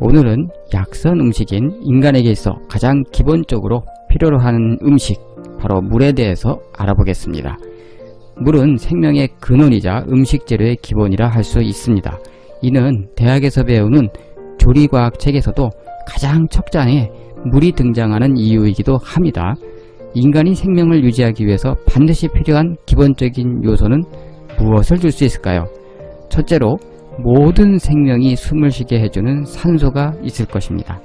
오늘은 약선 음식인 인간에게 있어 가장 기본적으로 필요로 하는 음식, 바로 물에 대해서 알아보겠습니다. 물은 생명의 근원이자 음식 재료의 기본이라 할 수 있습니다. 이는 대학에서 배우는 조리과학 책에서도 가장 첫 장에 물이 등장하는 이유이기도 합니다. 인간이 생명을 유지하기 위해서 반드시 필요한 기본적인 요소는 무엇을 줄 수 있을까요? 첫째로 모든 생명이 숨을 쉬게 해주는 산소가 있을 것입니다.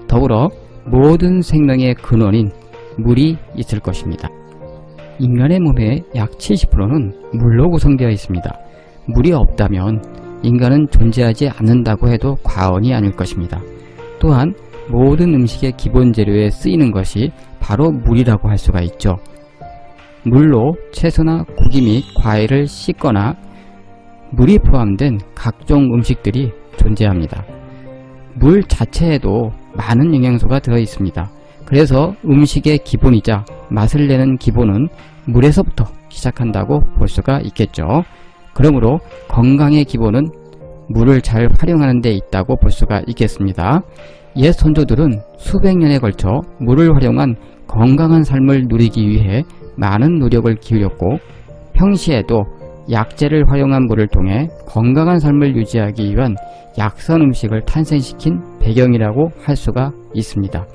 더불어 모든 생명의 근원인 물이 있을 것입니다. 인간의 몸의 약 70%는 물로 구성되어 있습니다. 물이 없다면 인간은 존재하지 않는다고 해도 과언이 아닐 것입니다. 또한 모든 음식의 기본 재료에 쓰이는 것이 바로 물이라고 할 수가 있죠. 물로 채소나 고기 및 과일을 씻거나 물이 포함된 각종 음식들이 존재합니다. 물 자체에도 많은 영양소가 들어 있습니다. 그래서 음식의 기본이자 맛을 내는 기본은 물에서부터 시작한다고 볼 수가 있겠죠. 그러므로 건강의 기본은 물을 잘 활용하는 데 있다고 볼 수가 있겠습니다. 옛 선조들은 수백 년에 걸쳐 물을 활용한 건강한 삶을 누리기 위해 많은 노력을 기울였고, 평시에도 약재를 활용한 물을 통해 건강한 삶을 유지하기 위한 약선 음식을 탄생시킨 배경이라고 할 수가 있습니다.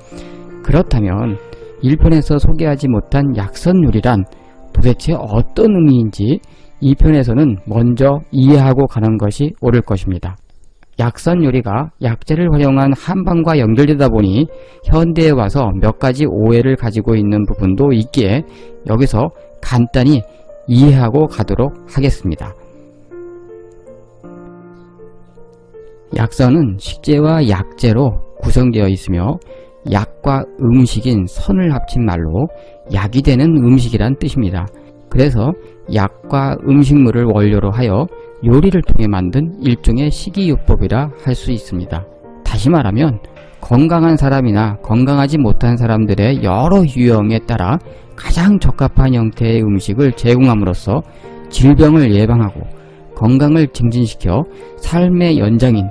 그렇다면 1편에서 소개하지 못한 약선 요리란 도대체 어떤 의미인지 2편에서는 먼저 이해하고 가는 것이 옳을 것입니다. 약선 요리가 약재를 활용한 한방과 연결되다 보니 현대에 와서 몇 가지 오해를 가지고 있는 부분도 있기에 여기서 간단히 이해하고 가도록 하겠습니다. 약선은 식재와 약재로 구성되어 있으며 약과 음식인 선을 합친 말로 약이 되는 음식이란 뜻입니다. 그래서 약과 음식물을 원료로 하여 요리를 통해 만든 일종의 식이요법이라 할 수 있습니다. 다시 말하면 건강한 사람이나 건강하지 못한 사람들의 여러 유형에 따라 가장 적합한 형태의 음식을 제공함으로써 질병을 예방하고 건강을 증진시켜 삶의 연장인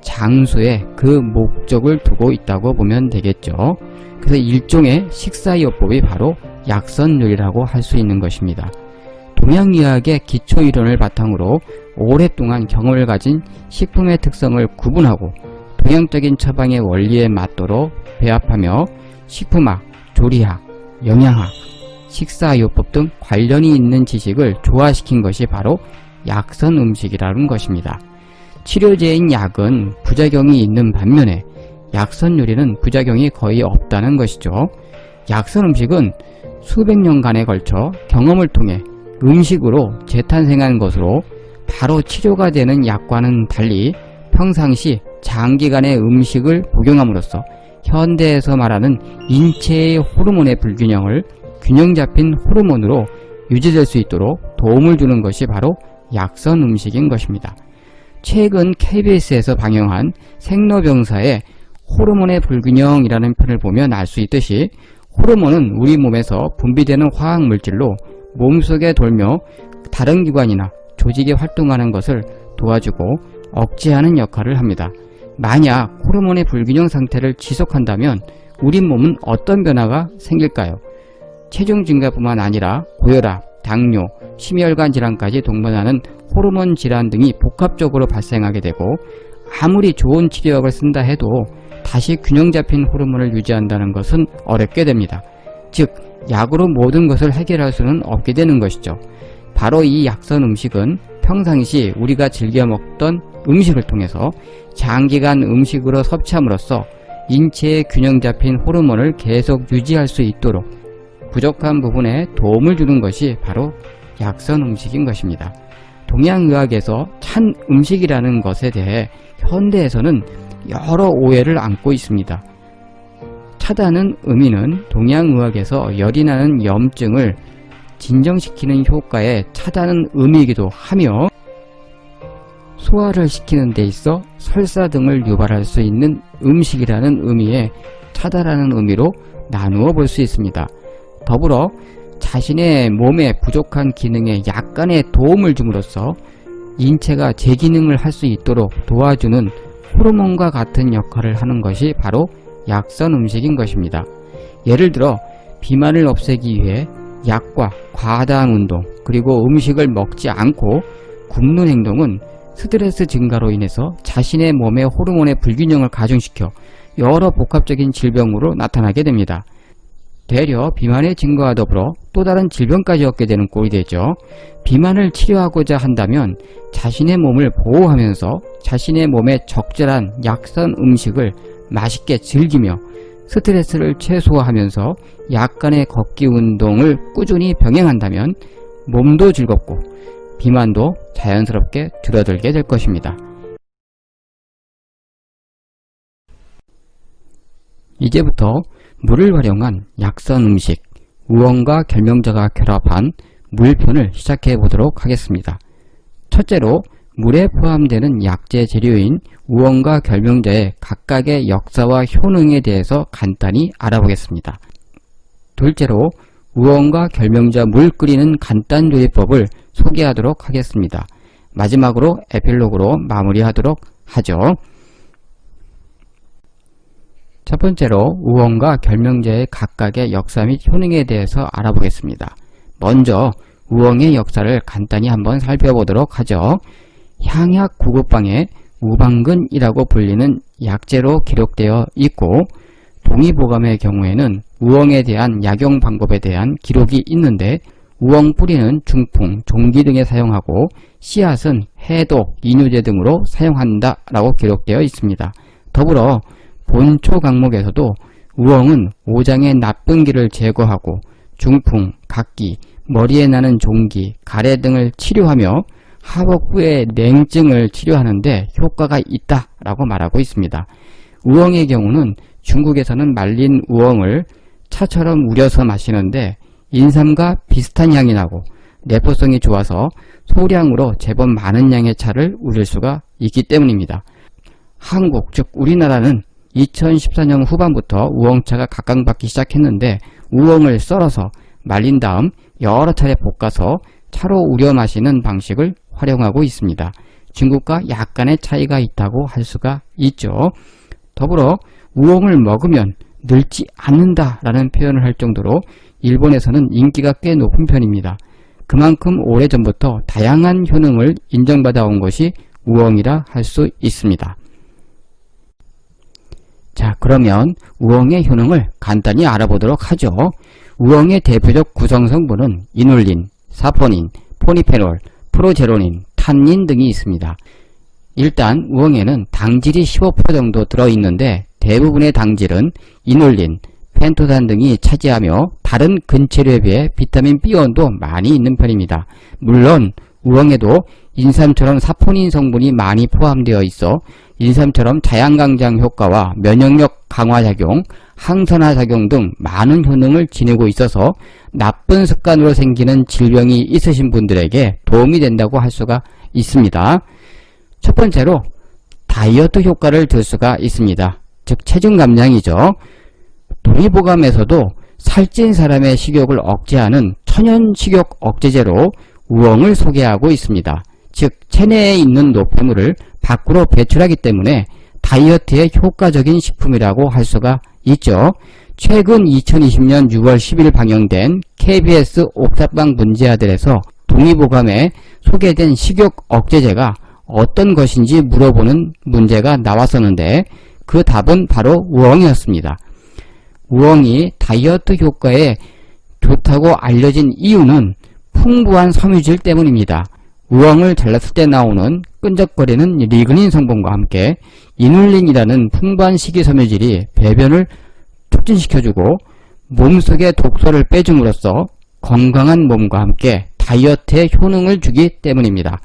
장수에 그 목적을 두고 있다고 보면 되겠죠. 그래서 일종의 식사요법이 바로 약선요리라고 할 수 있는 것입니다. 동양의학의 기초이론을 바탕으로 오랫동안 경험을 가진 식품의 특성을 구분하고 동양적인 처방의 원리에 맞도록 배합하며 식품학, 조리학, 영양학, 식사요법 등 관련이 있는 지식을 조화시킨 것이 바로 약선 음식이라는 것입니다. 치료제인 약은 부작용이 있는 반면에 약선 요리는 부작용이 거의 없다는 것이죠. 약선 음식은 수백 년간에 걸쳐 경험을 통해 음식으로 재탄생한 것으로 바로 치료가 되는 약과는 달리 평상시 장기간의 음식을 복용함으로써 현대에서 말하는 인체의 호르몬의 불균형을 균형 잡힌 호르몬으로 유지될 수 있도록 도움을 주는 것이 바로 약선 음식인 것입니다. 최근 KBS에서 방영한 생로병사의 호르몬의 불균형이라는 편을 보면 알 수 있듯이 호르몬은 우리 몸에서 분비되는 화학물질로 몸속에 돌며 다른 기관이나 조직에 활동하는 것을 도와주고 억제하는 역할을 합니다. 만약 호르몬의 불균형 상태를 지속한다면 우리 몸은 어떤 변화가 생길까요? 체중 증가뿐만 아니라 고혈압, 당뇨, 심혈관 질환까지 동반하는 호르몬 질환 등이 복합적으로 발생하게 되고, 아무리 좋은 치료약을 쓴다 해도 다시 균형 잡힌 호르몬을 유지한다는 것은 어렵게 됩니다. 즉, 약으로 모든 것을 해결할 수는 없게 되는 것이죠. 바로 이 약선 음식은 평상시 우리가 즐겨 먹던 음식을 통해서 장기간 음식으로 섭취함으로써 인체의 균형 잡힌 호르몬을 계속 유지할 수 있도록 부족한 부분에 도움을 주는 것이 바로 약선 음식인 것입니다. 동양의학에서 찬 음식이라는 것에 대해 현대에서는 여러 오해를 안고 있습니다. 차다는 의미는 동양의학에서 열이 나는 염증을 진정시키는 효과의 차다는 의미이기도 하며, 소화를 시키는 데 있어 설사 등을 유발할 수 있는 음식이라는 의미의 차다라는 의미로 나누어 볼 수 있습니다. 더불어 자신의 몸에 부족한 기능에 약간의 도움을 줌으로써 인체가 재기능을 할 수 있도록 도와주는 호르몬과 같은 역할을 하는 것이 바로 약선 음식인 것입니다. 예를 들어 비만을 없애기 위해 약과 과다한 운동 그리고 음식을 먹지 않고 굶는 행동은 스트레스 증가로 인해서 자신의 몸의 호르몬의 불균형을 가중시켜 여러 복합적인 질병으로 나타나게 됩니다. 되려 비만의 증가와 더불어 또 다른 질병까지 얻게 되는 꼴이 되죠. 비만을 치료하고자 한다면 자신의 몸을 보호하면서 자신의 몸에 적절한 약선 음식을 맛있게 즐기며 스트레스를 최소화하면서 약간의 걷기 운동을 꾸준히 병행한다면 몸도 즐겁고 비만도 자연스럽게 줄어들게 될 것입니다. 이제부터 물을 활용한 약선 음식, 우엉과 결명자가 결합한 물편을 시작해 보도록 하겠습니다. 첫째로 물에 포함되는 약재 재료인 우엉과 결명자의 각각의 역사와 효능에 대해서 간단히 알아보겠습니다. 둘째로 우엉과 결명자 물 끓이는 간단 조리법을 소개하도록 하겠습니다. 마지막으로 에필로그로 마무리하도록 하죠. 첫 번째로 우엉과 결명자의 각각의 역사 및 효능에 대해서 알아보겠습니다. 먼저 우엉의 역사를 간단히 한번 살펴보도록 하죠. 향약 구급방에 우방근이라고 불리는 약재로 기록되어 있고 동의보감의 경우에는 우엉에 대한 약용 방법에 대한 기록이 있는데 우엉 뿌리는 중풍, 종기 등에 사용하고 씨앗은 해독, 이뇨제 등으로 사용한다 라고 기록되어 있습니다. 더불어 본초 강목에서도 우엉은 오장의 나쁜 기를 제거하고 중풍, 각기, 머리에 나는 종기, 가래 등을 치료하며 하복부의 냉증을 치료하는데 효과가 있다라고 말하고 있습니다. 우엉의 경우는 중국에서는 말린 우엉을 차처럼 우려서 마시는데 인삼과 비슷한 향이 나고 내포성이 좋아서 소량으로 제법 많은 양의 차를 우릴 수가 있기 때문입니다. 한국, 즉 우리나라는 2014년 후반부터 우엉차가 각광받기 시작했는데 우엉을 썰어서 말린 다음 여러 차례 볶아서 차로 우려 마시는 방식을 활용하고 있습니다. 중국과 약간의 차이가 있다고 할 수가 있죠. 더불어 우엉을 먹으면 늙지 않는다라는 표현을 할 정도로 일본에서는 인기가 꽤 높은 편입니다. 그만큼 오래전부터 다양한 효능을 인정받아 온 것이 우엉이라 할 수 있습니다. 자, 그러면 우엉의 효능을 간단히 알아보도록 하죠. 우엉의 대표적 구성 성분은 이눌린, 사포닌, 포니페놀, 프로제로닌, 탄닌 등이 있습니다. 일단 우엉에는 당질이 15% 정도 들어있는데 대부분의 당질은 이눌린, 펜토산 등이 차지하며 다른 근체류에 비해 비타민 B1도 많이 있는 편입니다. 물론 우엉에도 인삼처럼 사포닌 성분이 많이 포함되어 있어 인삼처럼 자양강장 효과와 면역력 강화작용, 항산화작용 등 많은 효능을 지니고 있어서 나쁜 습관으로 생기는 질병이 있으신 분들에게 도움이 된다고 할 수가 있습니다. 첫 번째로 다이어트 효과를 들 수가 있습니다. 즉 체중 감량이죠. 동의보감에서도 살찐 사람의 식욕을 억제하는 천연 식욕 억제제로 우엉을 소개하고 있습니다. 즉 체내에 있는 노폐물을 밖으로 배출하기 때문에 다이어트에 효과적인 식품이라고 할 수가 있죠. 최근 2020년 6월 10일 방영된 KBS 옥탑방 문제아들에서 동의보감에 소개된 식욕 억제제가 어떤 것인지 물어보는 문제가 나왔었는데 그 답은 바로 우엉이었습니다. 우엉이 다이어트 효과에 좋다고 알려진 이유는 풍부한 섬유질 때문입니다. 우엉을 잘랐을 때 나오는 끈적거리는 리그닌 성분과 함께 이눌린이라는 풍부한 식이섬유질이 배변을 촉진시켜주고 몸속의 독소를 빼줌으로써 건강한 몸과 함께 다이어트에 효능을 주기 때문입니다.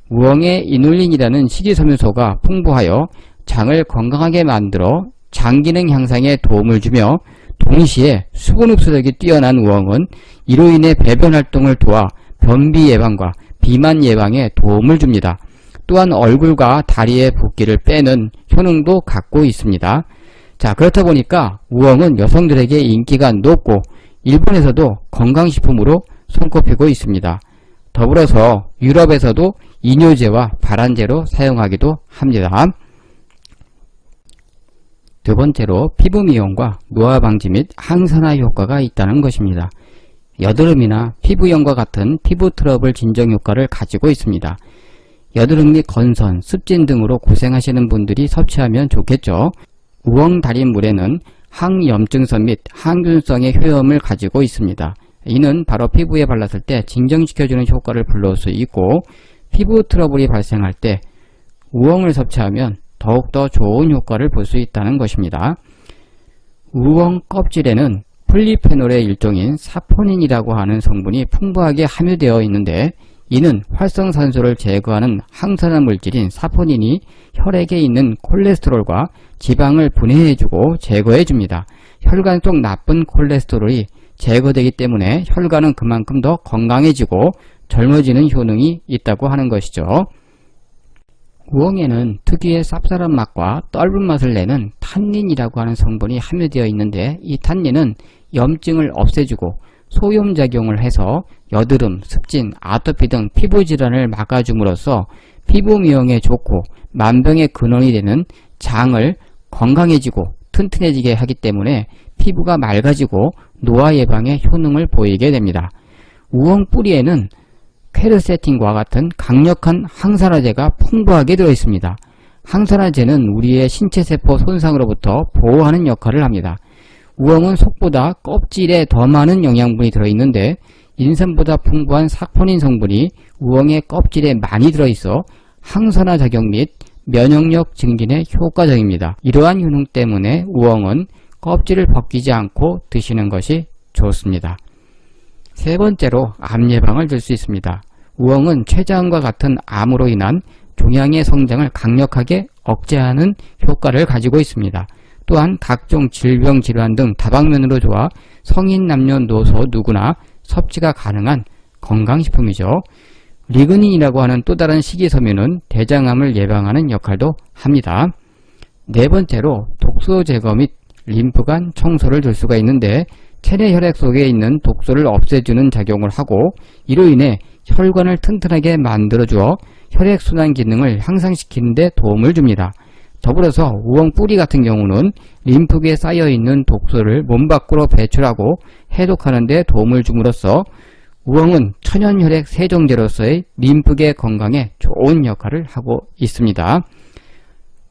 우엉에 이눌린이라는 식이섬유소가 풍부하여 장을 건강하게 만들어 장기능 향상에 도움을 주며 동시에 수분 흡수력이 뛰어난 우엉은 이로 인해 배변 활동을 도와 변비 예방과 비만 예방에 도움을 줍니다. 또한 얼굴과 다리의 붓기를 빼는 효능도 갖고 있습니다. 자, 그렇다 보니까 우엉은 여성들에게 인기가 높고 일본에서도 건강식품으로 손꼽히고 있습니다. 더불어서 유럽에서도 이뇨제와 발한제로 사용하기도 합니다. 두 번째로 피부 미용과 노화 방지 및 항산화 효과가 있다는 것입니다. 여드름이나 피부염과 같은 피부 트러블 진정 효과를 가지고 있습니다. 여드름 및 건선, 습진 등으로 고생하시는 분들이 섭취하면 좋겠죠. 우엉 달인 물에는 항염증성 및 항균성의 효험을 가지고 있습니다. 이는 바로 피부에 발랐을 때 진정시켜주는 효과를 불러올 수 있고, 피부 트러블이 발생할 때 우엉을 섭취하면 더욱더 좋은 효과를 볼 수 있다는 것입니다. 우엉 껍질에는 폴리페놀의 일종인 사포닌이라고 하는 성분이 풍부하게 함유되어 있는데, 이는 활성산소를 제거하는 항산화 물질인 사포닌이 혈액에 있는 콜레스테롤과 지방을 분해해주고 제거해줍니다. 혈관 속 나쁜 콜레스테롤이 제거되기 때문에 혈관은 그만큼 더 건강해지고 젊어지는 효능이 있다고 하는 것이죠. 우엉에는 특유의 쌉쌀한 맛과 떫은 맛을 내는 탄닌이라고 하는 성분이 함유되어 있는데, 이 탄닌은 염증을 없애주고 소염작용을 해서 여드름, 습진, 아토피 등 피부질환을 막아줌으로써 피부 미용에 좋고 만병의 근원이 되는 장을 건강해지고 튼튼해지게 하기 때문에 피부가 맑아지고 노화 예방에 효능을 보이게 됩니다. 우엉 뿌리에는 퀘르세틴과 같은 강력한 항산화제가 풍부하게 들어있습니다. 항산화제는 우리의 신체세포 손상으로부터 보호하는 역할을 합니다. 우엉은 속보다 껍질에 더 많은 영양분이 들어있는데, 인参보다 풍부한 사포닌 성분이 우엉의 껍질에 많이 들어있어 항산화 작용 및 면역력 증진에 효과적입니다. 이러한 효능 때문에 우엉은 껍질을 벗기지 않고 드시는 것이 좋습니다. 세 번째로 암 예방을 들 수 있습니다. 우엉은 췌장암과 같은 암으로 인한 종양의 성장을 강력하게 억제하는 효과를 가지고 있습니다. 또한 각종 질병 질환 등 다방면으로 좋아 성인 남녀노소 누구나 섭취가 가능한 건강식품이죠. 리그닌이라고 하는 또 다른 식이섬유는 대장암을 예방하는 역할도 합니다. 네 번째로 독소 제거 및 림프관 청소를 들 수가 있는데, 체내 혈액 속에 있는 독소를 없애주는 작용을 하고, 이로 인해 혈관을 튼튼하게 만들어주어 혈액순환 기능을 향상시키는 데 도움을 줍니다. 더불어서 우엉 뿌리 같은 경우는 림프계에 쌓여있는 독소를 몸 밖으로 배출하고 해독하는 데 도움을 줌으로써 우엉은 천연혈액 세정제로서의 림프계 건강에 좋은 역할을 하고 있습니다.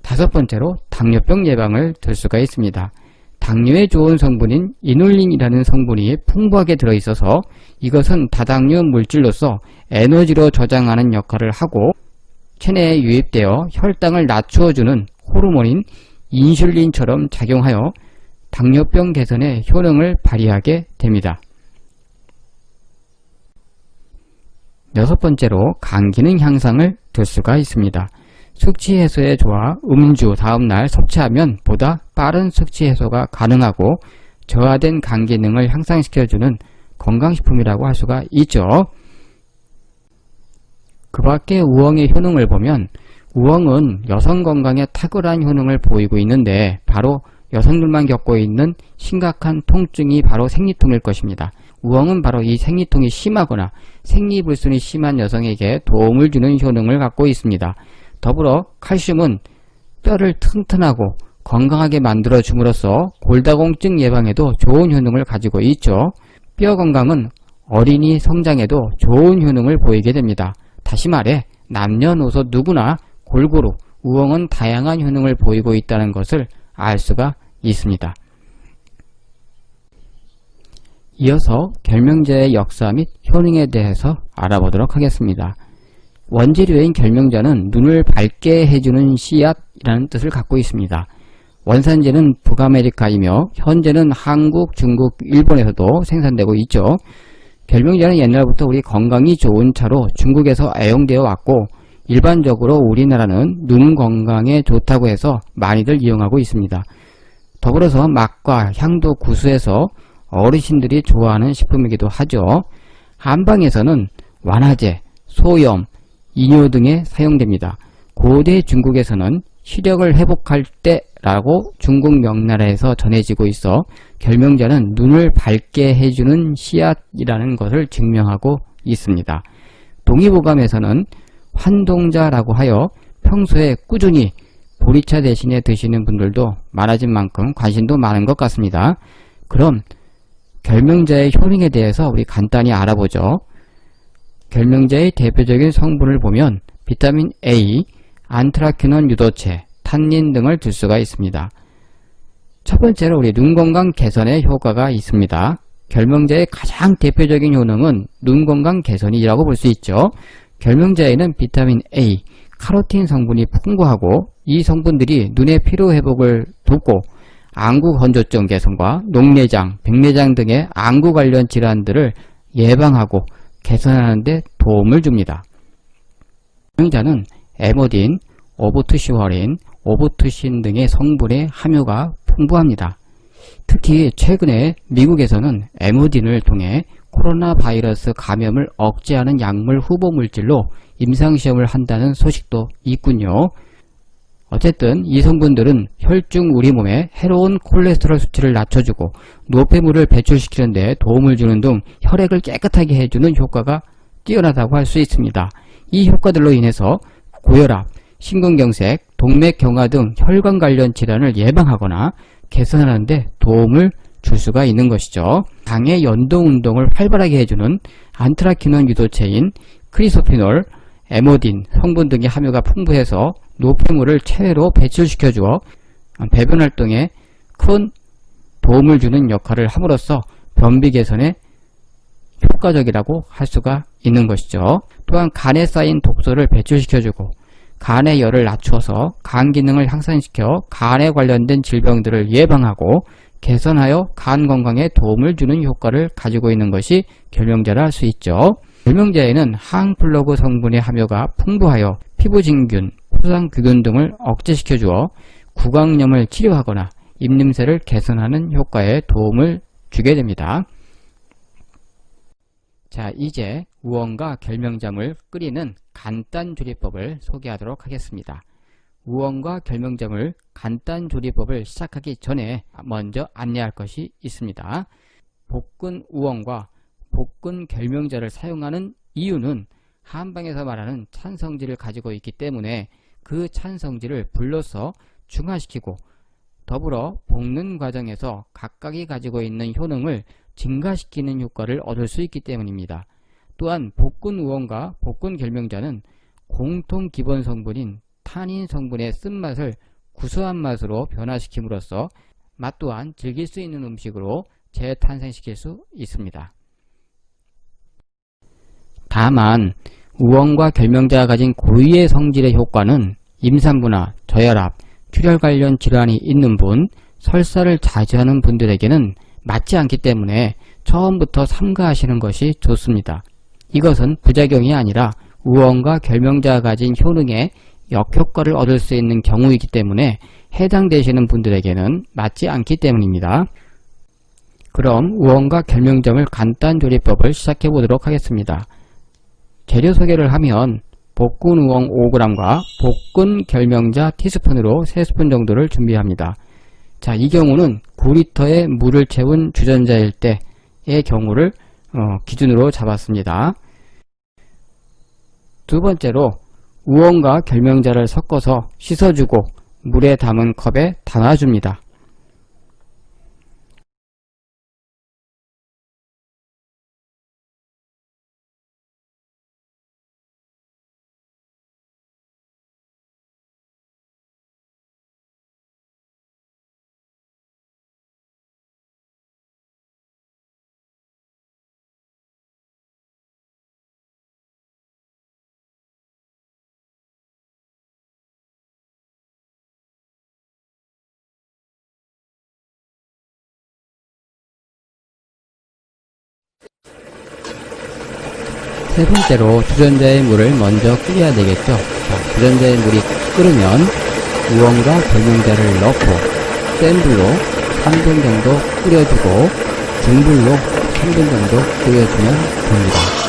다섯 번째로 당뇨병 예방을 들 수가 있습니다. 당뇨에 좋은 성분인 이눌린이라는 성분이 풍부하게 들어있어서 이것은 다당류 물질로서 에너지로 저장하는 역할을 하고, 체내에 유입되어 혈당을 낮추어주는 호르몬인 인슐린처럼 작용하여 당뇨병 개선에 효능을 발휘하게 됩니다. 여섯 번째로 간 기능 향상을 들 수가 있습니다. 숙취 해소에 좋아 음주 다음날 섭취하면 보다 빠른 숙취 해소가 가능하고 저하된 간 기능을 향상시켜주는 건강식품이라고 할 수가 있죠. 그 밖에 우엉의 효능을 보면, 우엉은 여성 건강에 탁월한 효능을 보이고 있는데, 바로 여성들만 겪고 있는 심각한 통증이 바로 생리통일 것입니다. 우엉은 바로 이 생리통이 심하거나 생리불순이 심한 여성에게 도움을 주는 효능을 갖고 있습니다. 더불어 칼슘은 뼈를 튼튼하고 건강하게 만들어 줌으로써 골다공증 예방에도 좋은 효능을 가지고 있죠. 뼈 건강은 어린이 성장에도 좋은 효능을 보이게 됩니다. 다시 말해 남녀노소 누구나 골고루 우엉은 다양한 효능을 보이고 있다는 것을 알 수가 있습니다. 이어서 결명자의 역사 및 효능에 대해서 알아보도록 하겠습니다. 원재료인 결명자는 눈을 밝게 해주는 씨앗이라는 뜻을 갖고 있습니다. 원산지는 북아메리카이며 현재는 한국, 중국, 일본에서도 생산되고 있죠. 결명자는 옛날부터 우리 건강이 좋은 차로 중국에서 애용되어 왔고, 일반적으로 우리나라는 눈 건강에 좋다고 해서 많이들 이용하고 있습니다. 더불어서 맛과 향도 구수해서 어르신들이 좋아하는 식품이기도 하죠. 한방에서는 완화제, 소염, 이뇨 등에 사용됩니다. 고대 중국에서는 시력을 회복할 때라고 중국 명나라에서 전해지고 있어 결명자는 눈을 밝게 해주는 씨앗이라는 것을 증명하고 있습니다. 동의보감에서는 환동자라고 하여 평소에 꾸준히 보리차 대신에 드시는 분들도 많아진 만큼 관심도 많은 것 같습니다. 그럼 결명자의 효능에 대해서 우리 간단히 알아보죠. 결명자의 대표적인 성분을 보면 비타민 A, 안트라퀴논 유도체, 탄닌 등을 들 수가 있습니다. 첫 번째로 우리 눈 건강 개선에 효과가 있습니다. 결명자의 가장 대표적인 효능은 눈 건강 개선이라고 볼 수 있죠. 결명자에는 비타민 A, 카로틴 성분이 풍부하고 이 성분들이 눈의 피로 회복을 돕고 안구 건조증 개선과 녹내장, 백내장 등의 안구 관련 질환들을 예방하고 개선하는 데 도움을 줍니다. 결명자는 에모딘, 오보투시월린, 오보투신 등의 성분의 함유가 풍부합니다. 특히 최근에 미국에서는 에모딘을 통해 코로나 바이러스 감염을 억제하는 약물 후보 물질로 임상시험을 한다는 소식도 있군요. 어쨌든 이 성분들은 혈중 우리 몸에 해로운 콜레스테롤 수치를 낮춰주고 노폐물을 배출시키는 데 도움을 주는 등 혈액을 깨끗하게 해주는 효과가 뛰어나다고 할 수 있습니다. 이 효과들로 인해서 고혈압, 심근경색, 동맥경화 등 혈관 관련 질환을 예방하거나 개선하는 데 도움을 줄 수가 있는 것이죠. 장의 연동운동을 활발하게 해주는 안트라퀴논 유도체인 크리소피놀, 에모딘 성분 등의 함유가 풍부해서 노폐물을 체외로 배출시켜주어 배변 활동에 큰 도움을 주는 역할을 함으로써 변비 개선에 효과적이라고 할 수가 있는 것이죠. 또한 간에 쌓인 독소를 배출시켜주고 간의 열을 낮추어서 간 기능을 향상시켜 간에 관련된 질병들을 예방하고 개선하여 간 건강에 도움을 주는 효과를 가지고 있는 것이 결명자라 할 수 있죠. 결명자에는 항플러그 성분의 함유가 풍부하여 피부진균, 포상균 등을 억제시켜주어 구강염을 치료하거나 입냄새를 개선하는 효과에 도움을 주게 됩니다. 자, 이제 우엉과 결명잠을 끓이는 간단 조리법을 소개하도록 하겠습니다. 우엉과 결명잠을 간단 조리법을 시작하기 전에 먼저 안내할 것이 있습니다. 볶은 우엉과 볶은 결명자를 사용하는 이유는 한방에서 말하는 찬성질을 가지고 있기 때문에 그 찬성질을 불로써 중화시키고 더불어 볶는 과정에서 각각이 가지고 있는 효능을 증가시키는 효과를 얻을 수 있기 때문입니다. 또한 볶은 우엉과 볶은 결명자는 공통 기본 성분인 탄닌 성분의 쓴맛을 구수한 맛으로 변화시킴으로써 맛 또한 즐길 수 있는 음식으로 재탄생시킬 수 있습니다. 다만 우엉과 결명자가 가진 고유의 성질의 효과는 임산부나 저혈압, 출혈 관련 질환이 있는 분, 설사를 자주 하는 분들에게는 맞지 않기 때문에 처음부터 삼가하시는 것이 좋습니다. 이것은 부작용이 아니라 우엉과 결명자가 가진 효능에 역효과를 얻을 수 있는 경우이기 때문에 해당되시는 분들에게는 맞지 않기 때문입니다. 그럼 우엉과 결명점을 간단 조리법을 시작해 보도록 하겠습니다. 재료 소개를 하면 볶은 우엉 5g과 볶은 결명자 티스푼으로 3스푼 정도를 준비합니다. 자, 이 경우는 9리터의 물을 채운 주전자일 때의 경우를 기준으로 잡았습니다. 두 번째로 우엉과 결명자를 섞어서 씻어주고 물에 담은 컵에 담아줍니다. 세 번째로 주전자의 물을 먼저 끓여야 되겠죠. 자, 주전자의 물이 끓으면 우엉과 결명자를 넣고 센 불로 3분 정도 끓여주고 중불로 3분 정도 끓여주면 됩니다.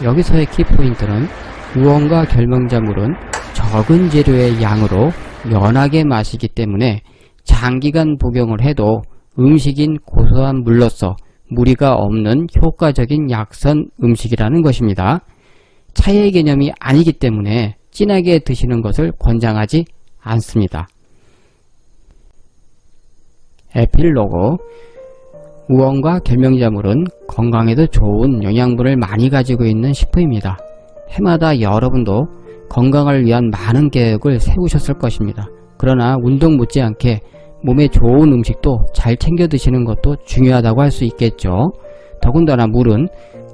여기서의 키포인트는 우엉과 결명자 물은 적은 재료의 양으로 연하게 마시기 때문에 장기간 복용을 해도 음식인 고소한 물로서 무리가 없는 효과적인 약선 음식이라는 것입니다. 차의 개념이 아니기 때문에 진하게 드시는 것을 권장하지 않습니다. 에필로그. 우엉과 결명자물은 건강에도 좋은 영양분을 많이 가지고 있는 식품입니다. 해마다 여러분도 건강을 위한 많은 계획을 세우셨을 것입니다. 그러나 운동 못지않게 몸에 좋은 음식도 잘 챙겨 드시는 것도 중요하다고 할 수 있겠죠. 더군다나 물은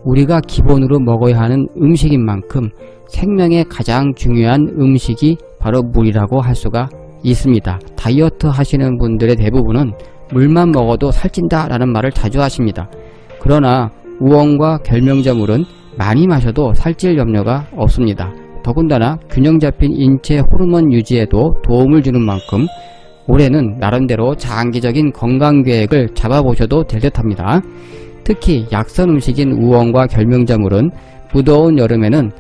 우리가 기본으로 먹어야 하는 음식인 만큼 생명에 가장 중요한 음식이 바로 물이라고 할 수가 있습니다. 다이어트 하시는 분들의 대부분은 물만 먹어도 살찐다 라는 말을 자주 하십니다. 그러나 우엉과 결명자물은 많이 마셔도 살찔 염려가 없습니다. 더군다나 균형 잡힌 인체 호르몬 유지에도 도움을 주는 만큼 올해는 나름대로 장기적인 건강 계획을 잡아보셔도 될 듯합니다. 특히 약선 음식인 우엉과 결명자물은 무더운 여름에는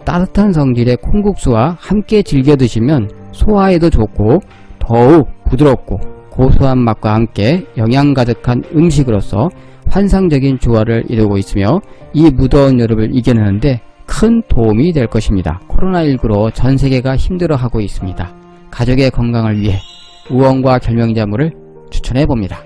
따뜻한 성질의 콩국수와 함께 즐겨 드시면 소화에도 좋고 더욱 부드럽고 고소한 맛과 함께 영양 가득한 음식으로서 환상적인 조화를 이루고 있으며 이 무더운 여름을 이겨내는데 큰 도움이 될 것입니다. 코로나19로 전 세계가 힘들어하고 있습니다. 가족의 건강을 위해 우엉과 결명자물을 추천해 봅니다.